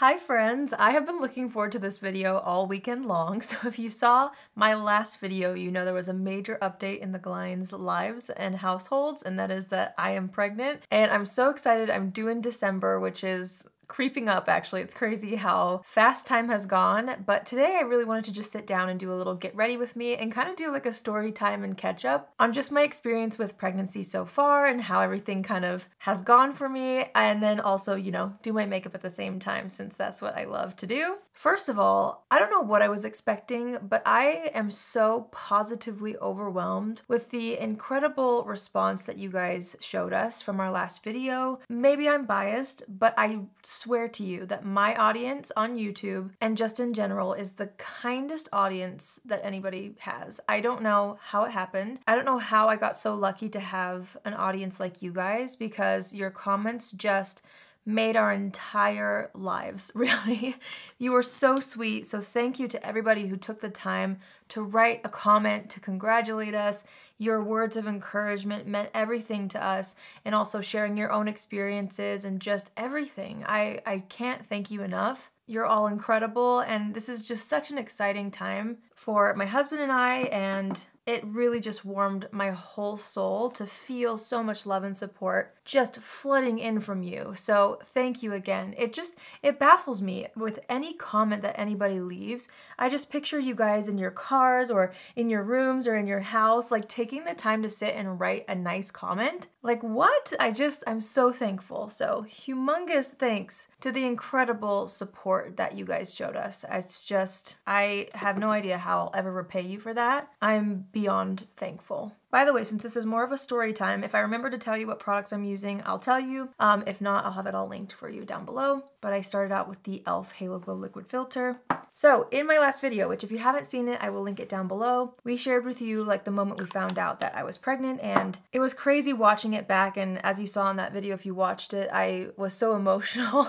Hi friends, I have been looking forward to this video all weekend long, so if you saw my last video, you know there was a major update in the Glines lives and households, and that is that I am pregnant, and I'm so excited. I'm due in December, which is creeping up actually. It's crazy how fast time has gone, but today I really wanted to just sit down and do a little get ready with me and kind of do like a story time and catch up on just my experience with pregnancy so far and how everything kind of has gone for me, and then also, you know, do my makeup at the same time since that's what I love to do. First of all, I don't know what I was expecting, but I am so positively overwhelmed with the incredible response that you guys showed us from our last video. Maybe I'm biased, but I swear to you that my audience on YouTube and just in general is the kindest audience that anybody has. I don't know how it happened. I don't know how I got so lucky to have an audience like you guys, because your comments just made our entire lives, really. You were so sweet, so thank you to everybody who took the time to write a comment, to congratulate us. Your words of encouragement meant everything to us, and also sharing your own experiences and just everything. I can't thank you enough. You're all incredible, and this is just such an exciting time for my husband and I, and it really just warmed my whole soul to feel so much love and support just flooding in from you. So thank you again. It baffles me with any comment that anybody leaves. I just picture you guys in your cars or in your rooms or in your house, like taking the time to sit and write a nice comment. Like what? I'm so thankful. So humongous thanks to the incredible support that you guys showed us. It's just, I have no idea how I'll ever repay you for that. I'm beyond thankful. By the way, since this is more of a story time, if I remember to tell you what products I'm using, I'll tell you. If not, I'll have it all linked for you down below. But I started out with the e.l.f. Halo Glow Liquid Filter. So in my last video, which if you haven't seen it, I will link it down below, we shared with you like the moment we found out that I was pregnant, and it was crazy watching it back. And as you saw in that video, if you watched it, I was so emotional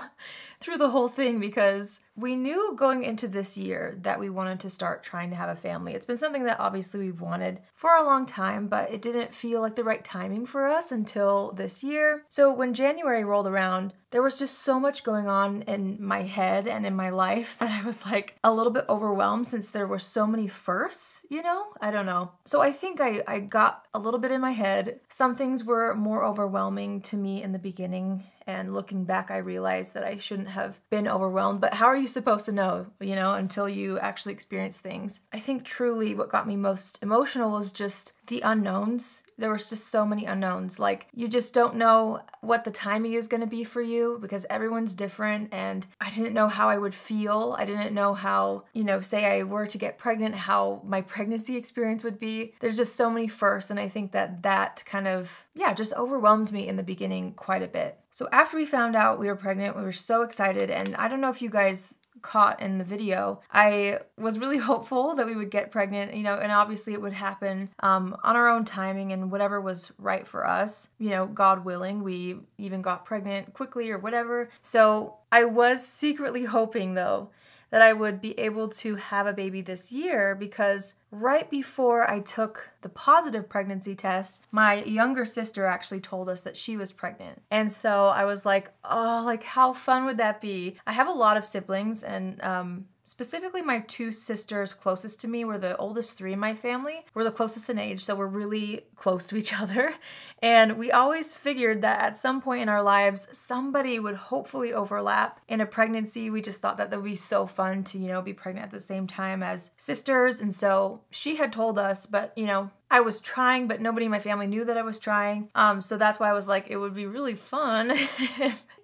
through the whole thing because we knew going into this year that we wanted to start trying to have a family. It's been something that obviously we've wanted for a long time, but it didn't feel like the right timing for us until this year. So when January rolled around, there was just so much going on in my head and in my life that I was like a little bit overwhelmed since there were so many firsts, you know? I don't know. So I think I got a little bit in my head. Some things were more overwhelming to me in the beginning, and looking back, I realized that I shouldn't have been overwhelmed, but how are you supposed to know, you know, until you actually experience things? I think truly what got me most emotional was just the unknowns. There was just so many unknowns. Like, you just don't know what the timing is gonna be for you because everyone's different, and I didn't know how I would feel. I didn't know how, you know, say I were to get pregnant, how my pregnancy experience would be. There's just so many firsts, and I think that kind of, yeah, just overwhelmed me in the beginning quite a bit. So after we found out we were pregnant, we were so excited, and I don't know if you guys caught in the video, I was really hopeful that we would get pregnant, you know, and obviously it would happen on our own timing and whatever was right for us, you know, God willing. We even got pregnant quickly or whatever. So I was secretly hoping though that I would be able to have a baby this year, because right before I took the positive pregnancy test, my younger sister actually told us that she was pregnant. And so I was like, oh, like how fun would that be? I have a lot of siblings, and specifically my two sisters closest to me were the oldest three in my family. We're the closest in age, so we're really close to each other. And we always figured that at some point in our lives, somebody would hopefully overlap in a pregnancy. We just thought that would be so fun to, you know, be pregnant at the same time as sisters. And so she had told us, but, you know, I was trying, but nobody in my family knew that I was trying. So that's why I was like, it would be really fun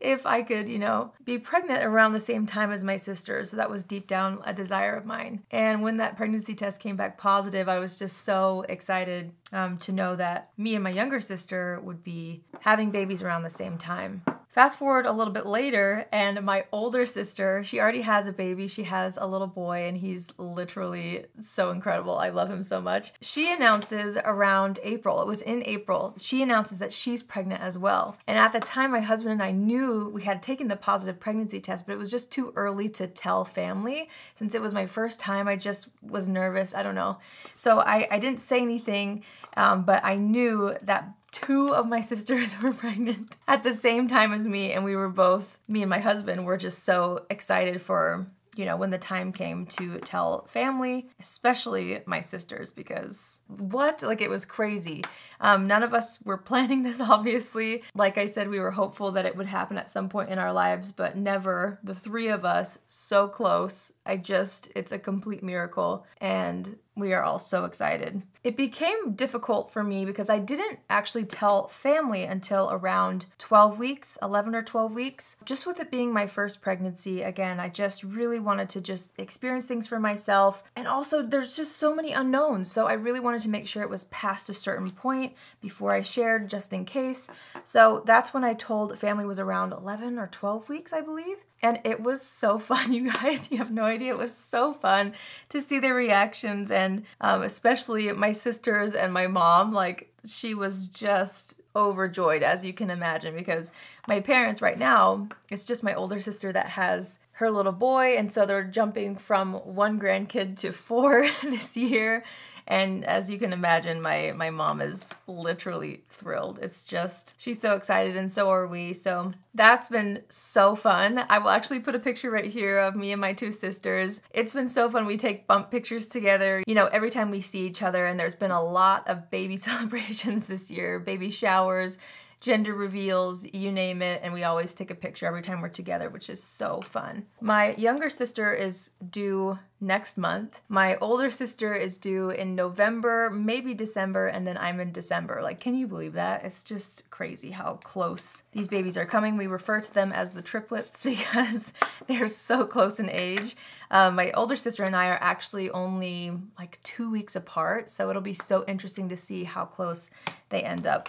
if I could, you know, be pregnant around the same time as my sister. So that was deep down a desire of mine. And when that pregnancy test came back positive, I was just so excited to know that me and my younger sister would be having babies around the same time. Fast forward a little bit later, and my older sister, she already has a baby. She has a little boy, and he's literally so incredible. I love him so much. She announces around April, it was in April, she announces that she's pregnant as well. And at the time, my husband and I knew we had taken the positive pregnancy test, but it was just too early to tell family. Since it was my first time, I just was nervous, I don't know. So I didn't say anything, but I knew that 2 of my sisters were pregnant at the same time as me, and we were both, me and my husband, were just so excited for, you know, when the time came to tell family, especially my sisters, because what? Like, it was crazy. None of us were planning this, obviously. Like I said, we were hopeful that it would happen at some point in our lives, but never. The 3 of us, so close. It's a complete miracle, and we are all so excited. It became difficult for me because I didn't actually tell family until around 12 weeks, 11 or 12 weeks. Just with it being my first pregnancy, again, I just really wanted to just experience things for myself. And also there's just so many unknowns. So I really wanted to make sure it was past a certain point before I shared, just in case. So that's when I told family was around 11 or 12 weeks, I believe. And it was so fun, you guys. You have no idea. It was so fun to see their reactions, and especially my sisters and my mom. Like, she was just overjoyed, as you can imagine, because my parents right now, it's just my older sister that has her little boy, and so they're jumping from 1 grandkid to 4 this year. And as you can imagine, my mom is literally thrilled. It's just, she's so excited, and so are we. So that's been so fun. I will actually put a picture right here of me and my 2 sisters. It's been so fun. We take bump pictures together, you know, every time we see each other, and there's been a lot of baby celebrations this year, baby showers, gender reveals, you name it, and we always take a picture every time we're together, which is so fun. My younger sister is due next month. My older sister is due in November, maybe December, and then I'm in December. Like, can you believe that? It's just crazy how close these babies are coming. We refer to them as the triplets because they're so close in age. My older sister and I are actually only like 2 weeks apart, so it'll be so interesting to see how close they end up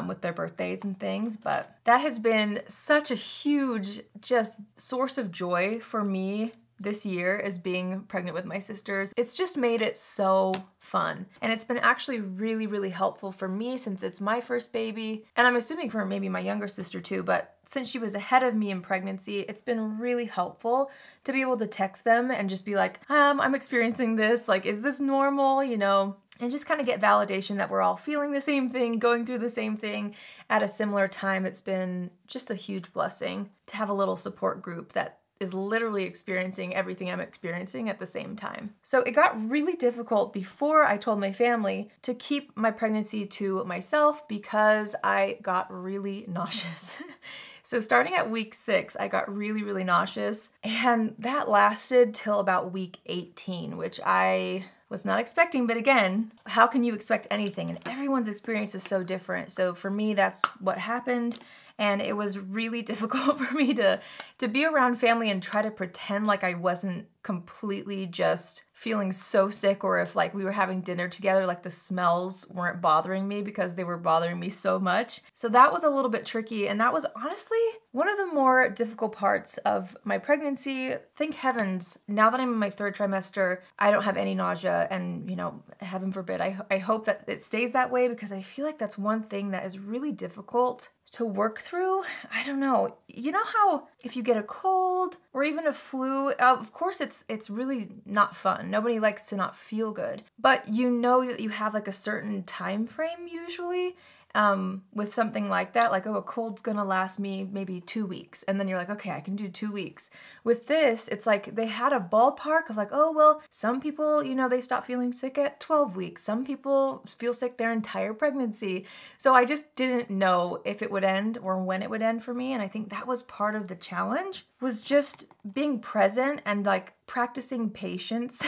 with their birthdays and things. But that has been such a huge just source of joy for me this year, is being pregnant with my sisters. It's just made it so fun. And it's been actually really, really helpful for me since it's my first baby. And I'm assuming for maybe my younger sister too, but since she was ahead of me in pregnancy, it's been really helpful to be able to text them and just be like, I'm experiencing this. Like, is this normal? You know, and just kind of get validation that we're all feeling the same thing, going through the same thing at a similar time. It's been just a huge blessing to have a little support group that is literally experiencing everything I'm experiencing at the same time. So it got really difficult before I told my family to keep my pregnancy to myself because I got really nauseous. So starting at week 6, I got really, really nauseous, and that lasted till about week 18, which I was not expecting. But again, how can you expect anything? And everyone's experience is so different. So for me, that's what happened. And it was really difficult for me to be around family and try to pretend like I wasn't completely just feeling so sick, or if like we were having dinner together, like the smells weren't bothering me because they were bothering me so much. So that was a little bit tricky, and that was honestly one of the more difficult parts of my pregnancy. Thank heavens, now that I'm in my 3rd trimester, I don't have any nausea, and you know, heaven forbid, I hope that it stays that way, because I feel like that's one thing that is really difficult to work through. I don't know. You know how if you get a cold or even a flu, of course it's really not fun. Nobody likes to not feel good, but you know that you have like a certain time frame usually. With something like that, like, oh, a cold's gonna last me maybe 2 weeks, and then you're like, okay, I can do 2 weeks. With this, it's like they had a ballpark of like, oh, well, some people, you know, they stop feeling sick at 12 weeks. Some people feel sick their entire pregnancy. So I just didn't know if it would end or when it would end for me, and I think that was part of the challenge, was just being present and like practicing patience,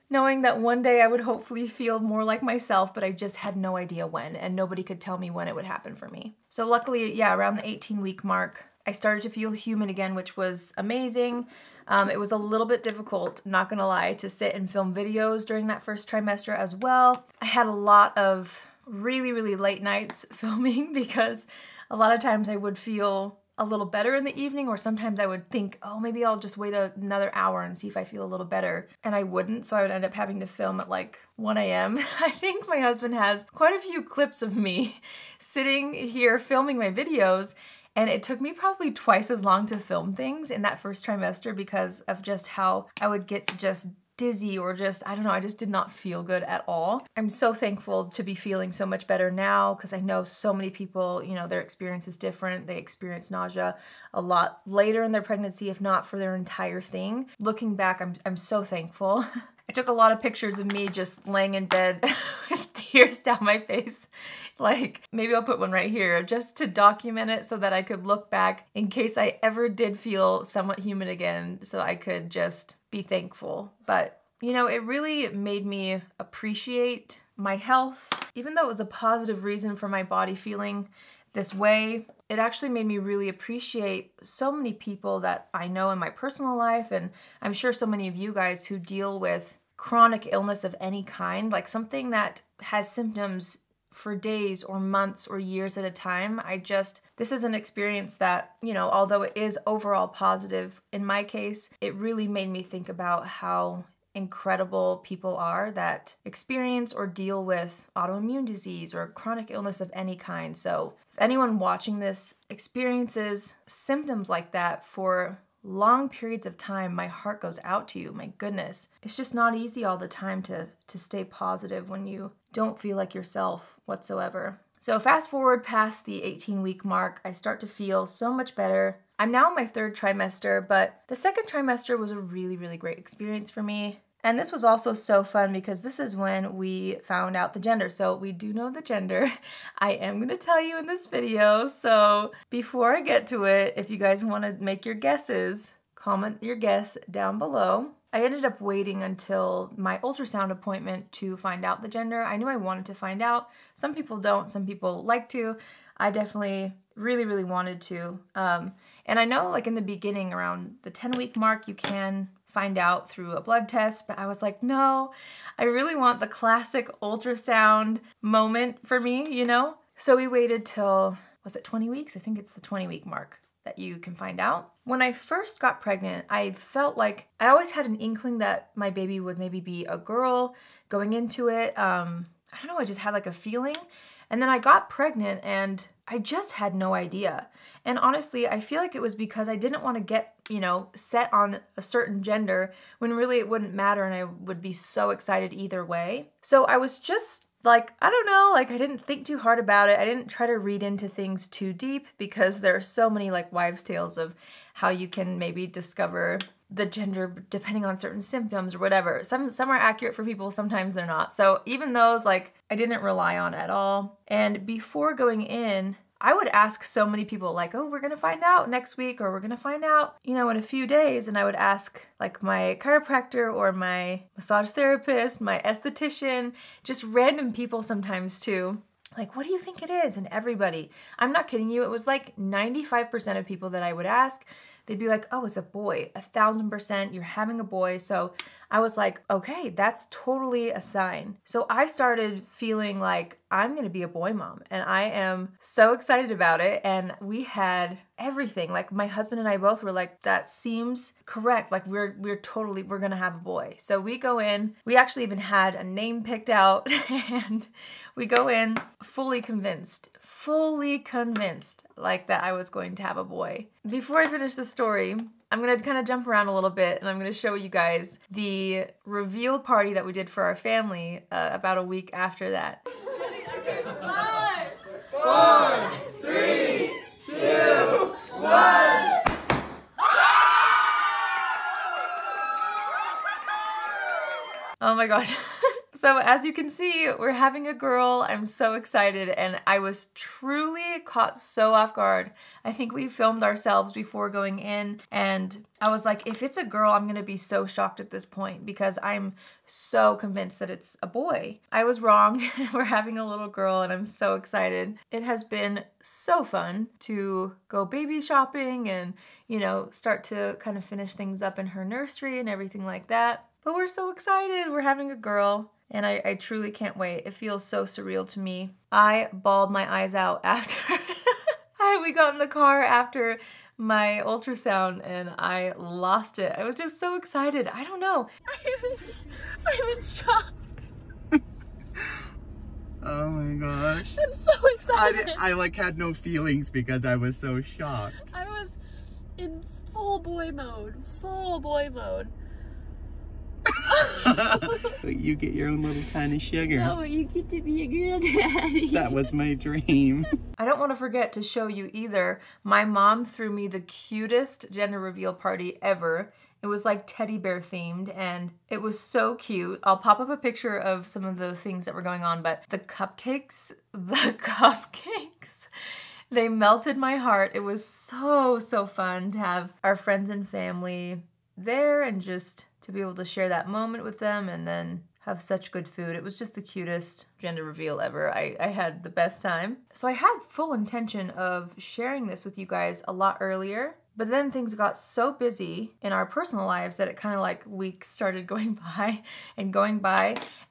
knowing that one day I would hopefully feel more like myself, but I just had no idea when, and nobody could tell me when it would happen for me. So luckily, yeah, around the 18-week mark, I started to feel human again, which was amazing. It was a little bit difficult, not gonna lie, to sit and film videos during that first trimester as well. I had a lot of really, really late nights filming because a lot of times I would feel a little better in the evening, or sometimes I would think, oh, maybe I'll just wait another hour and see if I feel a little better, and I wouldn't, so I would end up having to film at like 1 a.m. I think my husband has quite a few clips of me sitting here filming my videos, and it took me probably twice as long to film things in that first trimester because of just how I would get just dizzy or just, I don't know, I just did not feel good at all. I'm so thankful to be feeling so much better now because I know so many people, you know, their experience is different. They experience nausea a lot later in their pregnancy, if not for their entire thing. Looking back, I'm so thankful. I took a lot of pictures of me just laying in bed with tears down my face. Like, maybe I'll put one right here just to document it so that I could look back in case I ever did feel somewhat human again, so I could just be thankful. But, you know, it really made me appreciate my health. Even though it was a positive reason for my body feeling this way, it actually made me really appreciate so many people that I know in my personal life, and I'm sure so many of you guys who deal with chronic illness of any kind, like something that has symptoms for days or months or years at a time. This is an experience that, you know, although it is overall positive, in my case, it really made me think about how incredible people are that experience or deal with autoimmune disease or chronic illness of any kind. So if anyone watching this experiences symptoms like that for long periods of time, my heart goes out to you. My goodness. It's just not easy all the time to stay positive when you don't feel like yourself whatsoever. So fast forward past the 18-week mark, I start to feel so much better. I'm now in my 3rd trimester, but the 2nd trimester was a really, really great experience for me. And this was also so fun because this is when we found out the gender. So we do know the gender. I am going to tell you in this video. So before I get to it, if you guys want to make your guesses, comment your guess down below. I ended up waiting until my ultrasound appointment to find out the gender. I knew I wanted to find out. Some people don't, some people like to. I definitely really, really wanted to. And I know like in the beginning around the 10-week mark, you can find out through a blood test, but I was like, no, I really want the classic ultrasound moment for me, you know? So we waited till, was it 20 weeks? I think it's the 20-week mark that you can find out. When I first got pregnant, I felt like I always had an inkling that my baby would maybe be a girl going into it. I don't know, I just had like a feeling. And then I got pregnant and I just had no idea. And honestly, I feel like it was because I didn't want to get, you know, set on a certain gender when really it wouldn't matter and I would be so excited either way. So I was just like, I don't know, like I didn't think too hard about it. I didn't try to read into things too deep because there are so many like wives' tales of how you can maybe discover the gender depending on certain symptoms or whatever. Some are accurate for people, sometimes they're not. So even those, like, I didn't rely on at all. And before going in, I would ask so many people like, oh, we're gonna find out next week, or we're gonna find out, you know, in a few days. And I would ask like my chiropractor or my massage therapist, my esthetician, just random people sometimes too. Like, what do you think it is? And everybody, I'm not kidding you, it was like 95% of people that I would ask, they'd be like, oh, it's a boy, 1000%, you're having a boy. So I was like, okay, that's totally a sign. So I started feeling like I'm gonna be a boy mom, and I am so excited about it. And we had everything. Like my husband and I both were like, that seems correct. Like we're gonna have a boy. So we go in, we actually even had a name picked out and we go in fully convinced like that I was going to have a boy. Before I finish the story, I'm gonna kind of jump around a little bit and I'm gonna show you guys the reveal party that we did for our family about a week after that. 5, 4, 3, 2, 1. Oh my gosh. So as you can see, we're having a girl. I'm so excited, and I was truly caught so off guard. I think we filmed ourselves before going in, and I was like, if it's a girl, I'm gonna be so shocked at this point because I'm so convinced that it's a boy. I was wrong. We're having a little girl, and I'm so excited. It has been so fun to go baby shopping and, you know, start to kind of finish things up in her nursery and everything like that. But we're so excited. We're having a girl. And I truly can't wait. It feels so surreal to me. I bawled my eyes out after we got in the car after my ultrasound and I lost it. I was just so excited. I don't know. I'm in shock. Oh my gosh. I'm so excited. I like had no feelings because I was so shocked. I was in full boy mode. Full boy mode. You get your own little tiny sugar. No, you get to be a granddaddy. That was my dream. I don't want to forget to show you either. My mom threw me the cutest gender reveal party ever. It was like teddy bear themed and it was so cute. I'll pop up a picture of some of the things that were going on, but the cupcakes, they melted my heart. It was so fun to have our friends and family there and just to be able to share that moment with them and then have such good food. It was just the cutest gender reveal ever. I had the best time. So I had full intention of sharing this with you guys a lot earlier, but then things got so busy in our personal lives that it kind of like weeks started going by.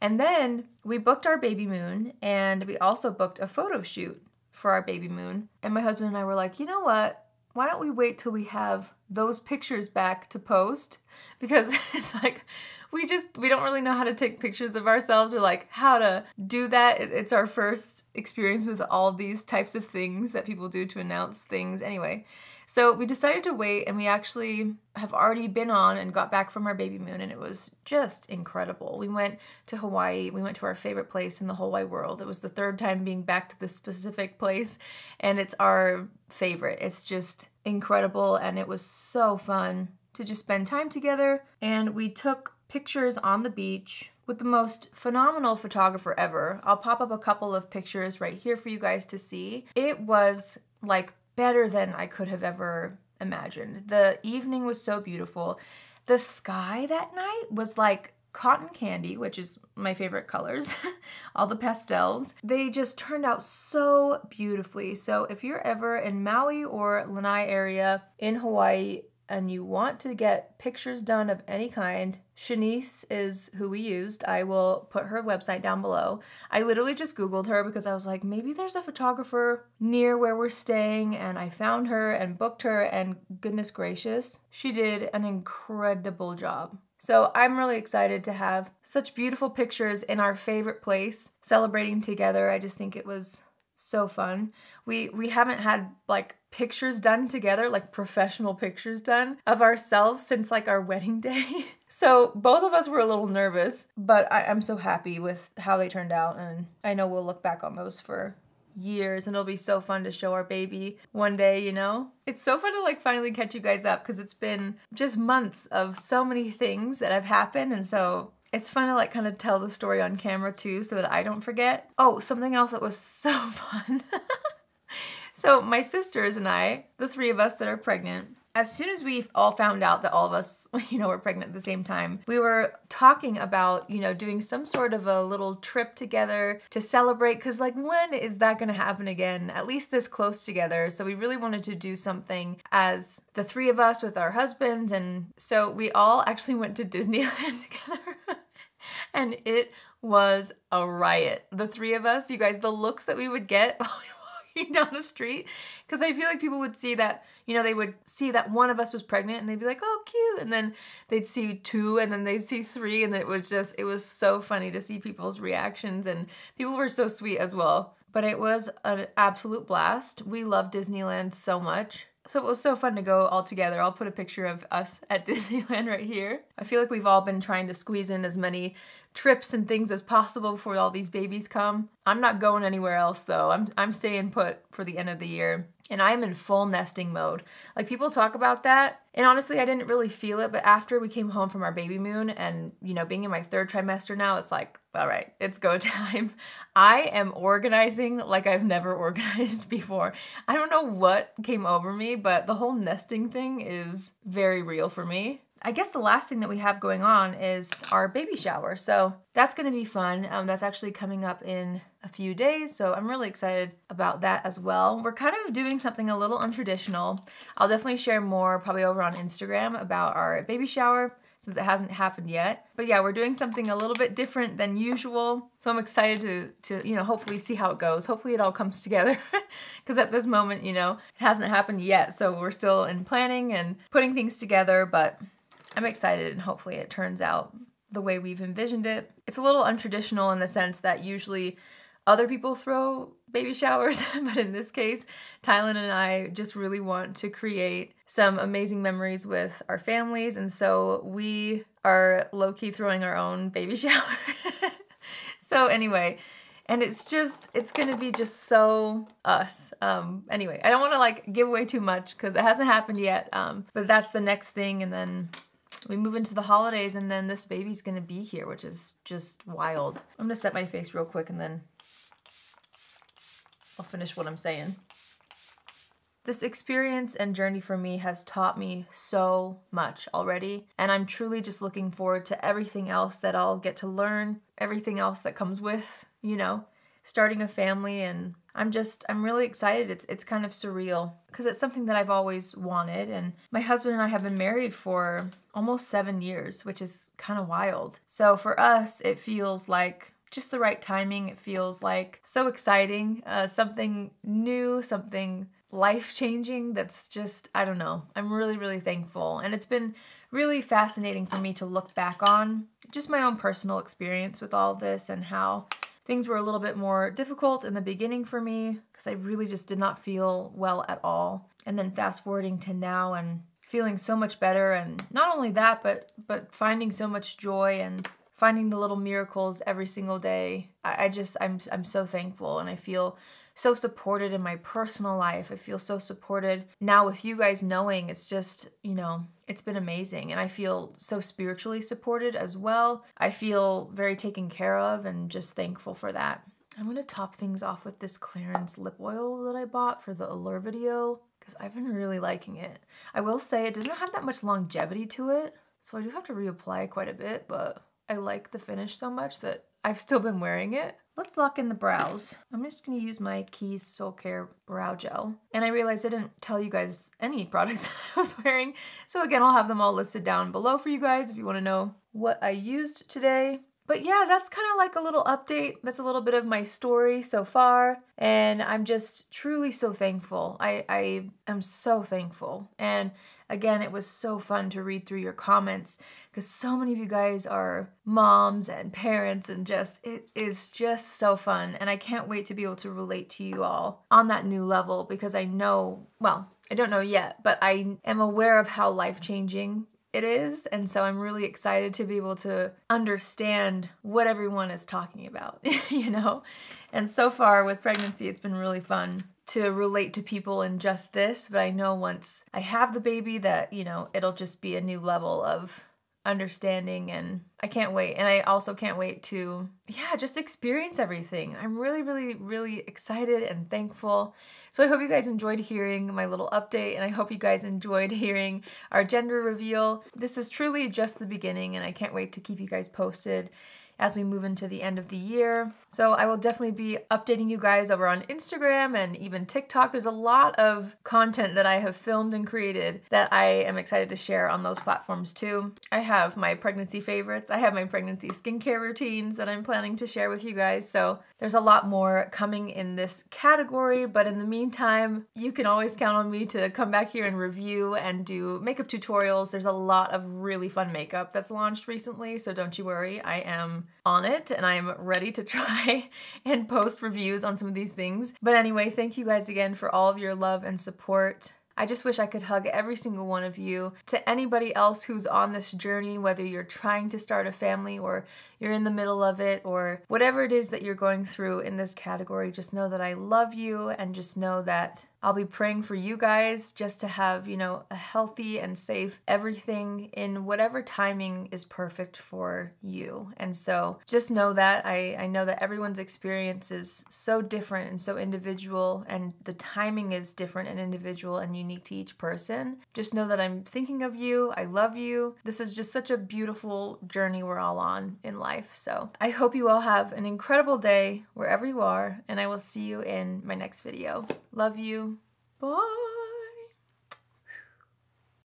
And then we booked our baby moon and we also booked a photo shoot for our baby moon. And my husband and I were like, you know what? Why don't we wait till we have those pictures back to post? Because it's like, we don't really know how to take pictures of ourselves or like how to do that. It's our first experience with all these types of things that people do to announce things anyway. So we decided to wait and we actually have already been on and got back from our baby moon and it was just incredible. We went to Hawaii. We went to our favorite place in the whole wide world. It was the third time being back to this specific place and it's our favorite. It's just incredible and it was so fun to just spend time together. And we took pictures on the beach with the most phenomenal photographer ever. I'll pop up a couple of pictures right here for you guys to see. It was like better than I could have ever imagined. The evening was so beautiful. The sky that night was like cotton candy, which is my favorite colors, all the pastels. They just turned out so beautifully. So if you're ever in Maui or Lanai area in Hawaii, and you want to get pictures done of any kind, Shanice is who we used. I will put her website down below. I literally just Googled her because I was like, maybe there's a photographer near where we're staying, and I found her and booked her, and goodness gracious, she did an incredible job. So I'm really excited to have such beautiful pictures in our favorite place, celebrating together. I just think it was so fun. We haven't had like pictures done together, like professional pictures done of ourselves since like our wedding day. So both of us were a little nervous, but I'm so happy with how they turned out and I know we'll look back on those for years and it'll be so fun to show our baby one day, you know? It's so fun to like finally catch you guys up because it's been just months of so many things that have happened and so it's fun to like kind of tell the story on camera too so that I don't forget. Oh, something else that was so fun. So my sisters and I, the three of us that are pregnant, as soon as we all found out that all of us, you know, were pregnant at the same time, we were talking about, you know, doing some sort of a little trip together to celebrate because like when is that going to happen again? At least this close together. So we really wanted to do something as the three of us with our husbands. And so we all actually went to Disneyland together and it was a riot. The three of us, you guys, the looks that we would get down the street, because I feel like people would see that, you know, they would see that one of us was pregnant and they'd be like, oh, cute, and then they'd see two and then they'd see three, and it was so funny to see people's reactions, and people were so sweet as well. But it was an absolute blast. We love Disneyland so much. So it was so fun to go all together. I'll put a picture of us at Disneyland right here. I feel like we've all been trying to squeeze in as many trips and things as possible before all these babies come. I'm not going anywhere else though. I'm staying put for the end of the year. And I'm in full nesting mode. Like people talk about that, and honestly I didn't really feel it, but after we came home from our baby moon and, you know, being in my third trimester now, it's like, all right, it's go time. I am organizing like I've never organized before. I don't know what came over me, but the whole nesting thing is very real for me. I guess the last thing that we have going on is our baby shower. So that's gonna be fun. That's actually coming up in a few days. So I'm really excited about that as well. We're kind of doing something a little untraditional. I'll definitely share more probably over on Instagram about our baby shower since it hasn't happened yet. But yeah, we're doing something a little bit different than usual. So I'm excited to you know, hopefully see how it goes. Hopefully it all comes together because at this moment, you know, it hasn't happened yet. So we're still in planning and putting things together, but I'm excited and hopefully it turns out the way we've envisioned it. It's a little untraditional in the sense that usually other people throw baby showers, but in this case, Tylen and I just really want to create some amazing memories with our families, and so we are low-key throwing our own baby shower. So anyway, and it's gonna be just so us. Anyway, I don't wanna like give away too much because it hasn't happened yet, but that's the next thing, and then we move into the holidays, and then this baby's gonna be here, which is just wild. I'm gonna set my face real quick and then I'll finish what I'm saying. This experience and journey for me has taught me so much already, and I'm truly just looking forward to everything else that I'll get to learn, everything else that comes with, you know, starting a family, and I'm really excited. It's kind of surreal because it's something that I've always wanted, and my husband and I have been married for almost 7 years, which is kind of wild. So for us, it feels like just the right timing. It feels like so exciting, something new, something life-changing that's just, I don't know. I'm really, really thankful. And it's been really fascinating for me to look back on just my own personal experience with all of this and how things were a little bit more difficult in the beginning for me because I really just did not feel well at all. And then fast forwarding to now and feeling so much better, and not only that, but finding so much joy and finding the little miracles every single day. I'm so thankful, and I feel so supported in my personal life. I feel so supported now with you guys knowing. It's just, you know, it's been amazing. And I feel so spiritually supported as well. I feel very taken care of and just thankful for that. I'm gonna top things off with this Clarins lip oil that I bought for the Allure video because I've been really liking it. I will say it doesn't have that much longevity to it, so I do have to reapply quite a bit, but I like the finish so much that I've still been wearing it. Let's lock in the brows. I'm just gonna use my Keys Soul Care Brow Gel. And I realized I didn't tell you guys any products that I was wearing. So again, I'll have them all listed down below for you guys if you wanna know what I used today. But yeah, that's kind of like a little update. That's a little bit of my story so far. And I'm just truly so thankful. I am so thankful. And again, it was so fun to read through your comments because so many of you guys are moms and parents, and it is just so fun. And I can't wait to be able to relate to you all on that new level because I know, well, I don't know yet, but I am aware of how life-changing it is, and so I'm really excited to be able to understand what everyone is talking about, you know? And so far with pregnancy, it's been really fun to relate to people in just this, but I know once I have the baby that, you know, it'll just be a new level of understanding, and I can't wait. And I also can't wait to, yeah, just experience everything. I'm really, really, really excited and thankful. So I hope you guys enjoyed hearing my little update, and I hope you guys enjoyed hearing our gender reveal. This is truly just the beginning, and I can't wait to keep you guys posted as we move into the end of the year. So I will definitely be updating you guys over on Instagram and even TikTok. There's a lot of content that I have filmed and created that I am excited to share on those platforms too. I have my pregnancy favorites. I have my pregnancy skincare routines that I'm planning to share with you guys. So there's a lot more coming in this category, but in the meantime, you can always count on me to come back here and review and do makeup tutorials. There's a lot of really fun makeup that's launched recently, so don't you worry. I am on it and I'm ready to try and post reviews on some of these things. But anyway, thank you guys again for all of your love and support. I just wish I could hug every single one of you. To anybody else who's on this journey, whether you're trying to start a family or you're in the middle of it or whatever it is that you're going through in this category, just know that I love you, and just know that I'll be praying for you guys just to have, you know, a healthy and safe everything in whatever timing is perfect for you. And so just know that I know that everyone's experience is so different and so individual, and the timing is different and individual and unique to each person. Just know that I'm thinking of you. I love you. This is just such a beautiful journey we're all on in life. So I hope you all have an incredible day wherever you are, and I will see you in my next video. Love you. Bye.